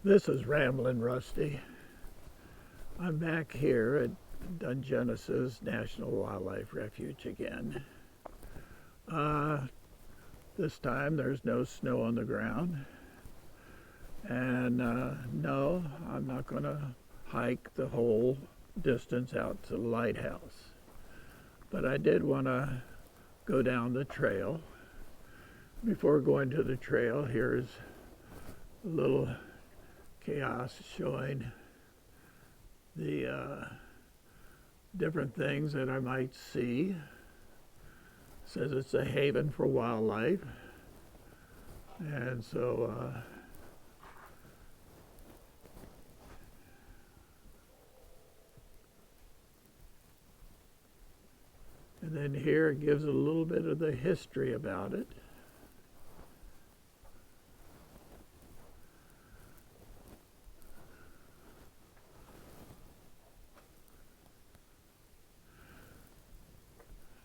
This is Ramblin' Rusty. I'm back here at Dungeness National Wildlife Refuge again. This time there's no snow on the ground. And no, I'm not going to hike the whole distance out to the lighthouse. But I did want to go down the trail. Before going to the trail, here's a little chaos showing the different things that I might see. It says it's a haven for wildlife, and so and then here it gives a little bit of the history about it.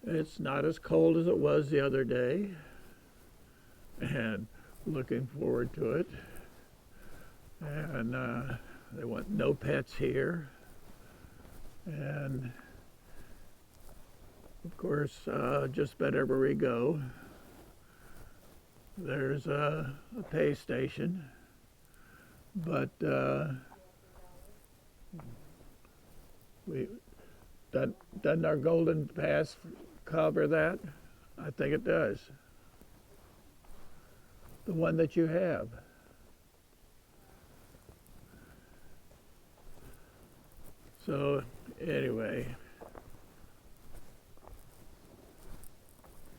It's not as cold as it was the other day, and looking forward to it. And they want no pets here. And of course, just about everywhere we go, there's a pay station, but doesn't our Golden Pass cover that? I think it does. The one that you have. So anyway,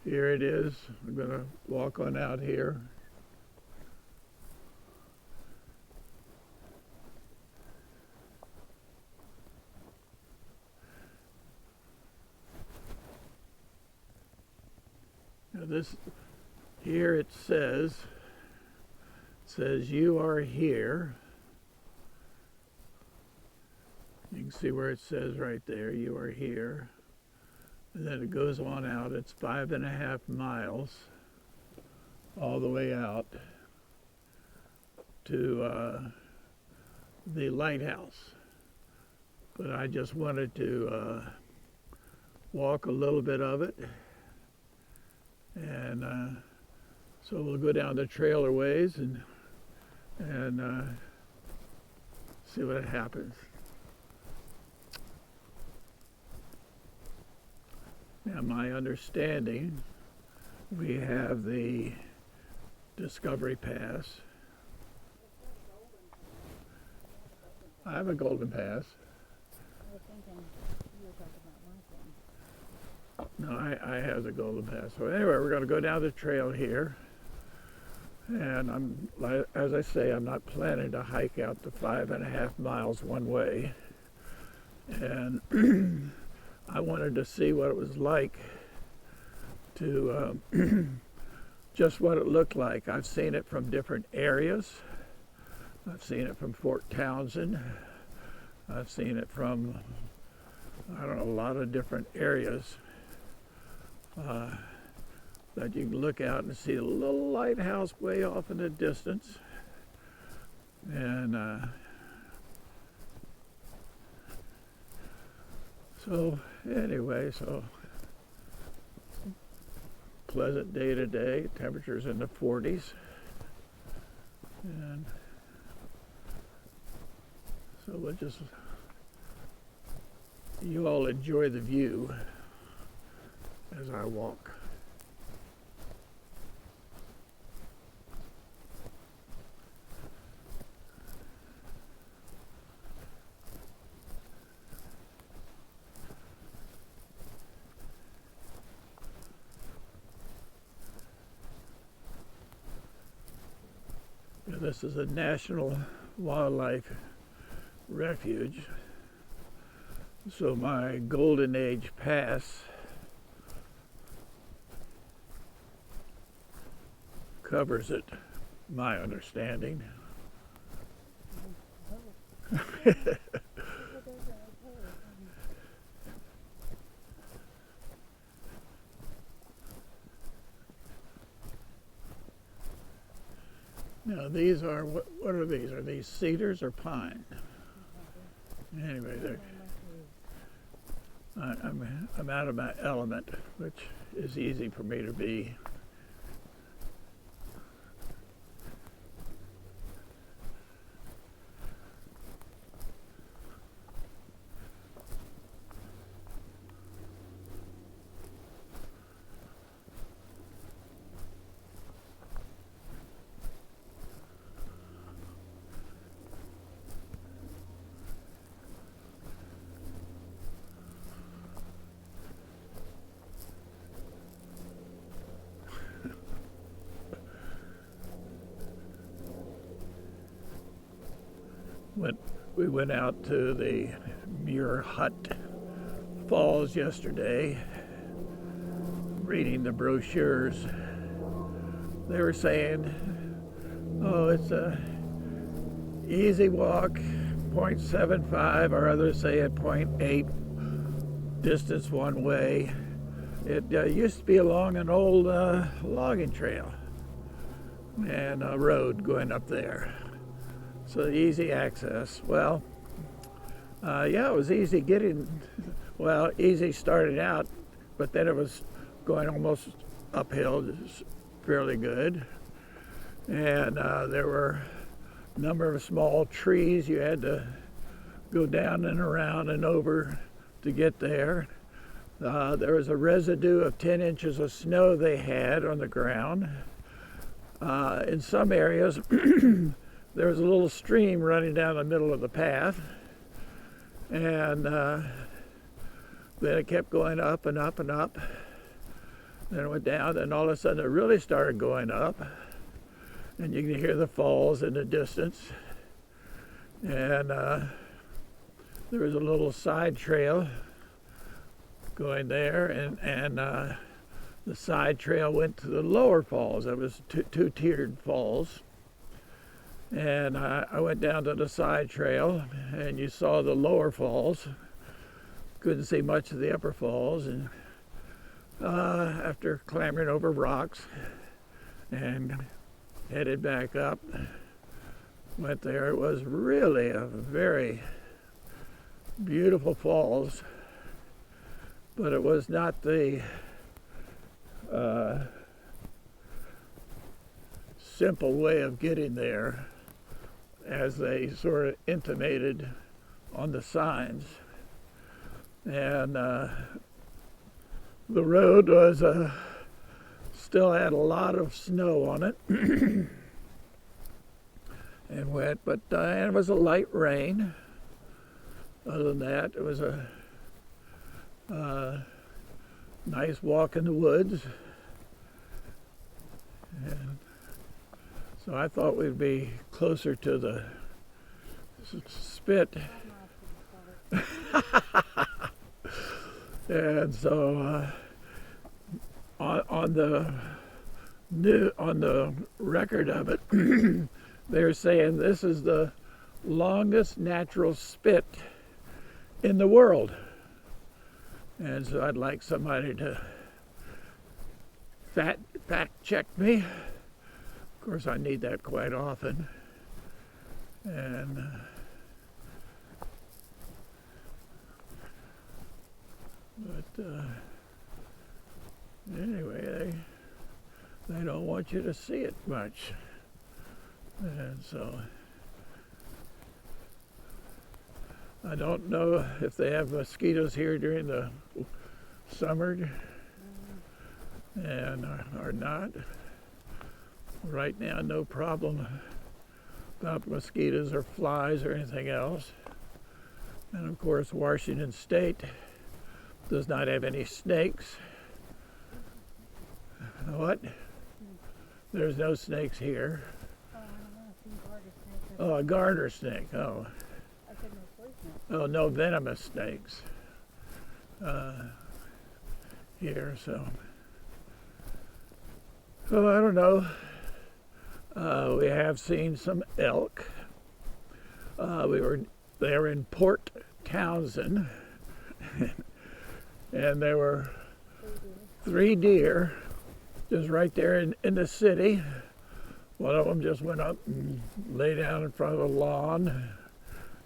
here it is. I'm going to walk on out here. Now this, here it says you are here. You can see where it says right there, you are here. And then it goes on out, it's 5.5 miles all the way out to the lighthouse. But I just wanted to walk a little bit of it. And so we'll go down the trailer ways and see what happens. Now, my understanding, we have the Discovery Pass. I have a Golden Pass. I was thinking you were talking about my thing. No, I have the Golden Pass. So anyway, we're going to go down the trail here. And as I say, I'm not planning to hike out the 5.5 miles one way. And I wanted to see what it was like to, just what it looked like. I've seen it from different areas. I've seen it from Fort Townsend. I've seen it from, I don't know, a lot of different areas. That you can look out and see a little lighthouse way off in the distance. And so anyway, so pleasant day today. Temperatures in the 40s. And so we'll just, you all enjoy the view as I walk. This is a National Wildlife Refuge. So my Golden Age pass covers it, my understanding. Now these are, what are these? Are these cedars or pine? Anyway, I'm out of my element, which is easy for me to be. We went out to the Muir Hut Falls yesterday, reading the brochures. They were saying, oh, it's a easy walk, 0.75, or others say at 0.8 distance one way. It used to be along an old logging trail and a road going up there. So easy access. Well, yeah, it was easy getting, well, easy starting out, but then it was going almost uphill, fairly good. And there were a number of small trees you had to go down and around and over to get there. There was a residue of 10 inches of snow they had on the ground. In some areas, there was a little stream running down the middle of the path, and then it kept going up and up and up. Then it went down, and all of a sudden it really started going up, and you can hear the falls in the distance. And there was a little side trail going there, and the side trail went to the lower falls. It was two-tiered falls. And I went down to the side trail, and you saw the lower falls. Couldn't see much of the upper falls. And after clambering over rocks and headed back up, went there. It was really a very beautiful falls, but it was not the simple way of getting there as they sort of intimated on the signs. And the road was still had a lot of snow on it and wet, but and it was a light rain. Other than that, it was a nice walk in the woods. And so I thought we'd be closer to the Spit. And so on the record of it, they're saying this is the longest natural spit in the world. And so I'd like somebody to fact check me. Of course, I need that quite often. And but anyway, they don't want you to see it much. And so I don't know if they have mosquitoes here during the summer and or not. Right now, no problem about mosquitoes or flies or anything else. And of course, Washington State does not have any snakes. What? There's no snakes here. Oh, a garter snake. Oh. Oh, no venomous snakes here. So I don't know. We have seen some elk. We were there in Port Townsend, and there were 3 deer just right there in the city. One of them just went up and lay down in front of the lawn.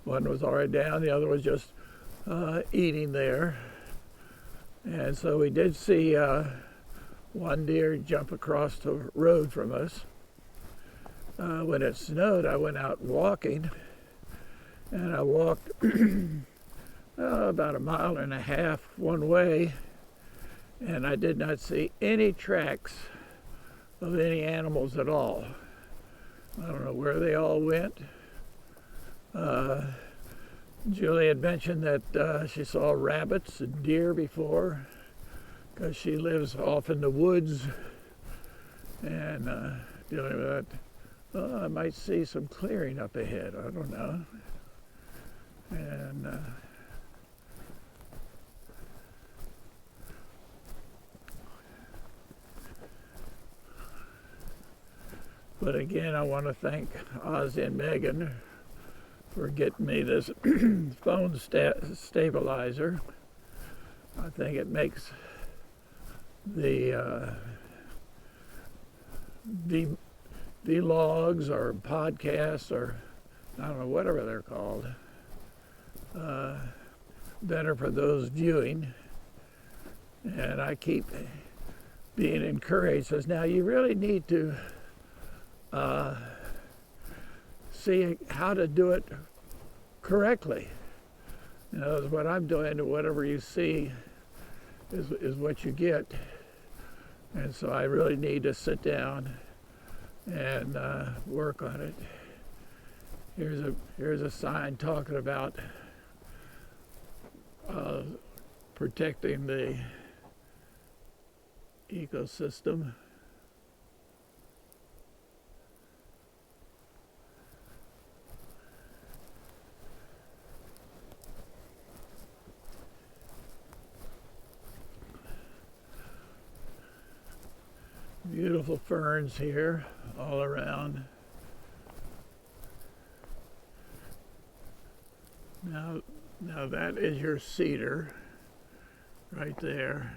One was already down, the other was just eating there. And so we did see one deer jump across the road from us. When it snowed, I went out walking, and I walked about 1.5 miles one way, and I did not see any tracks of any animals at all. I don't know where they all went. Julie had mentioned that she saw rabbits and deer before, because she lives off in the woods, and dealing with that. Well, I might see some clearing up ahead. I don't know. And but again, I want to thank Ozzy and Megan for getting me this phone stabilizer. I think it makes the vlogs or podcasts, or I don't know, whatever they're called, better for those viewing. And I keep being encouraged, says, now you really need to see how to do it correctly. You know, what I'm doing, whatever you see is what you get. And so I really need to sit down and work on it. Here's a sign talking about protecting the ecosystem. Beautiful ferns here all around. Now that is your cedar right there.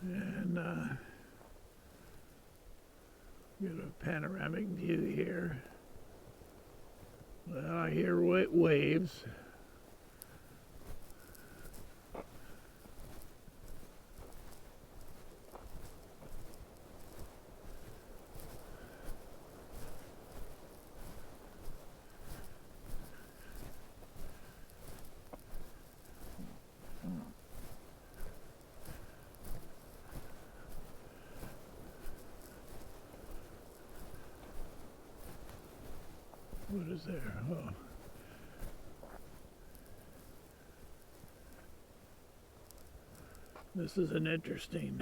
And get a panoramic view here. Well, I hear waves. What is there? Oh. This is an interesting,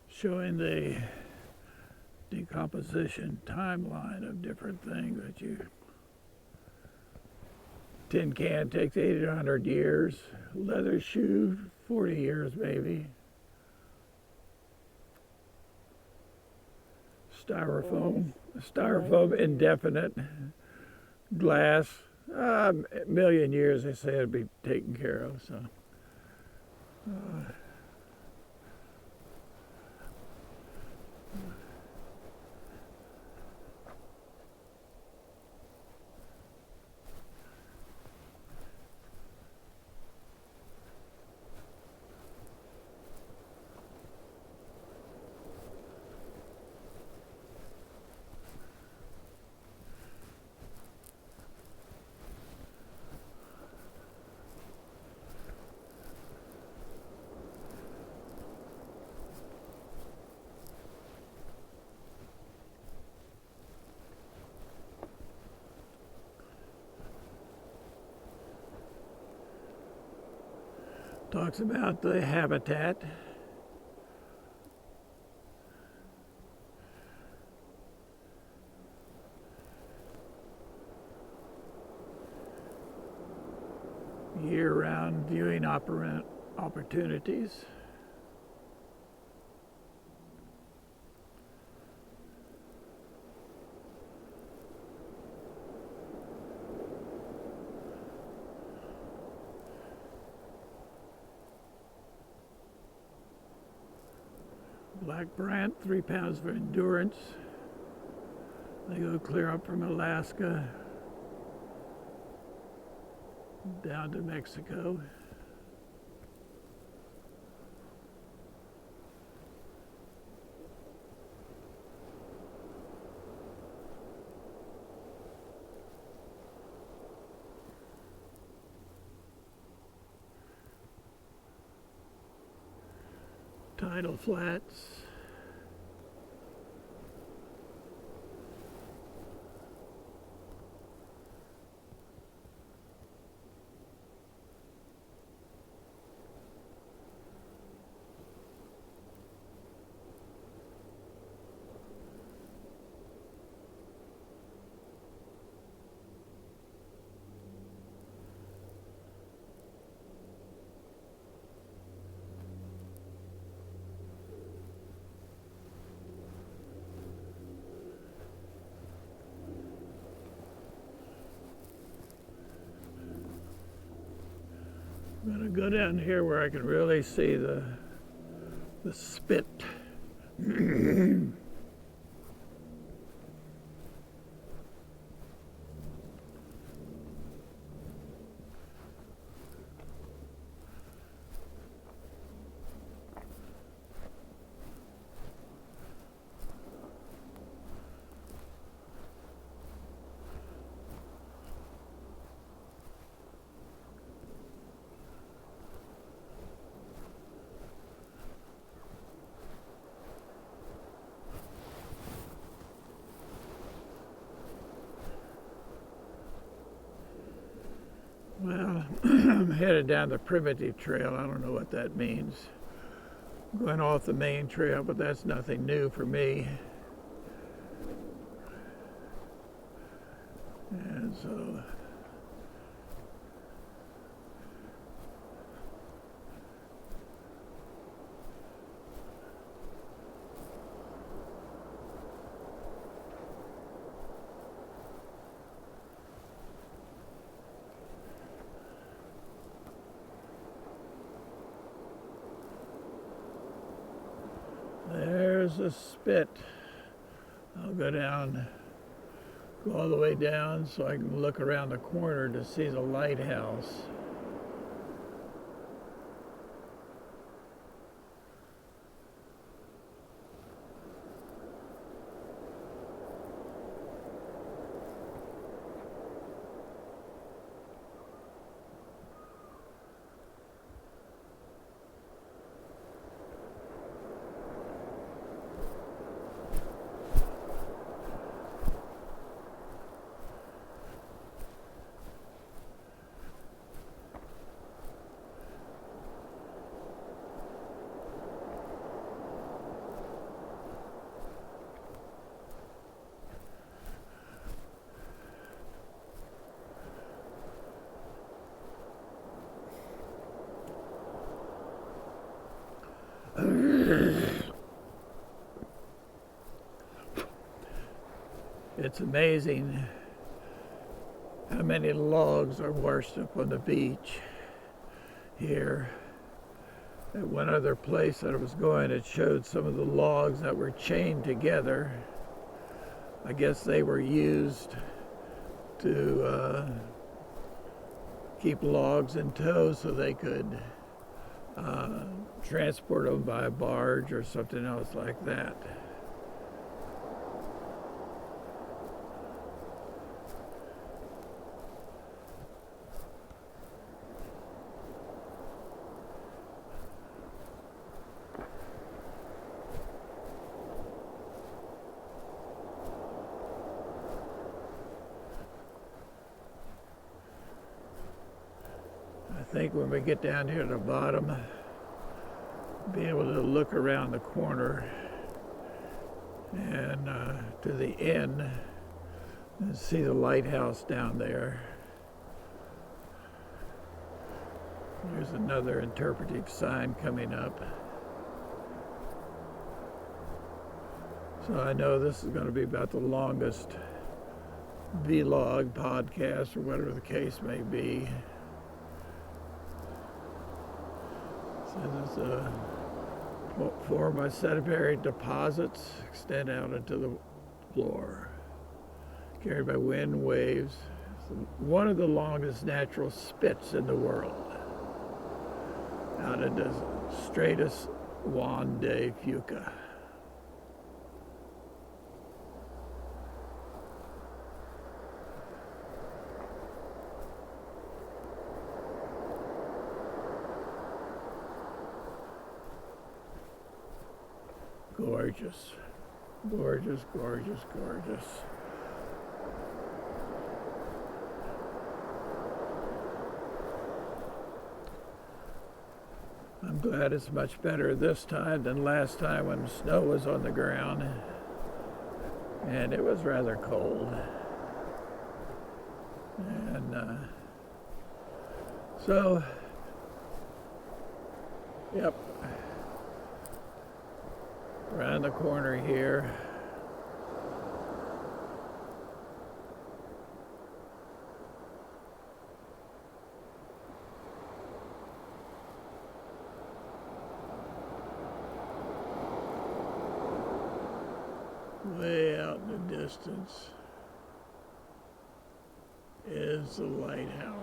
showing the decomposition timeline of different things that you. Tin can takes 800 years, leather shoe 40 years maybe. Styrofoam indefinite. Glass, a million years they say it'll be taken care of. So, talks about the habitat. Year-round viewing opportunities. Black Brant, 3 pounds for endurance. They go clear up from Alaska down to Mexico. Tidal flats. I'm going to go down here where I can really see the spit. Well, I'm headed down the primitive trail. I don't know what that means. I'm going off the main trail, but that's nothing new for me. And so there's a spit. I'll go down, go all the way down so I can look around the corner to see the lighthouse. It's amazing how many logs are washed up on the beach here. At one other place that I was going, it showed some of the logs that were chained together. I guess they were used to keep logs in tow so they could transport them by a barge or something else like that. I think when we get down here to the bottom, be able to look around the corner and to the end and see the lighthouse down there. There's another interpretive sign coming up. So I know this is going to be about the longest vlog, podcast, or whatever the case may be. So there's a Formed by sedimentary deposits extend out into the floor, carried by wind and waves. It's one of the longest natural spits in the world, out into Strait of Juan de Fuca. Gorgeous, gorgeous, gorgeous, gorgeous. I'm glad it's much better this time than last time when snow was on the ground and it was rather cold. And so, yep. Around the corner here. Way out in the distance is the lighthouse.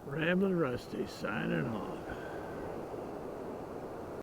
Ramblin' Rusty signing off.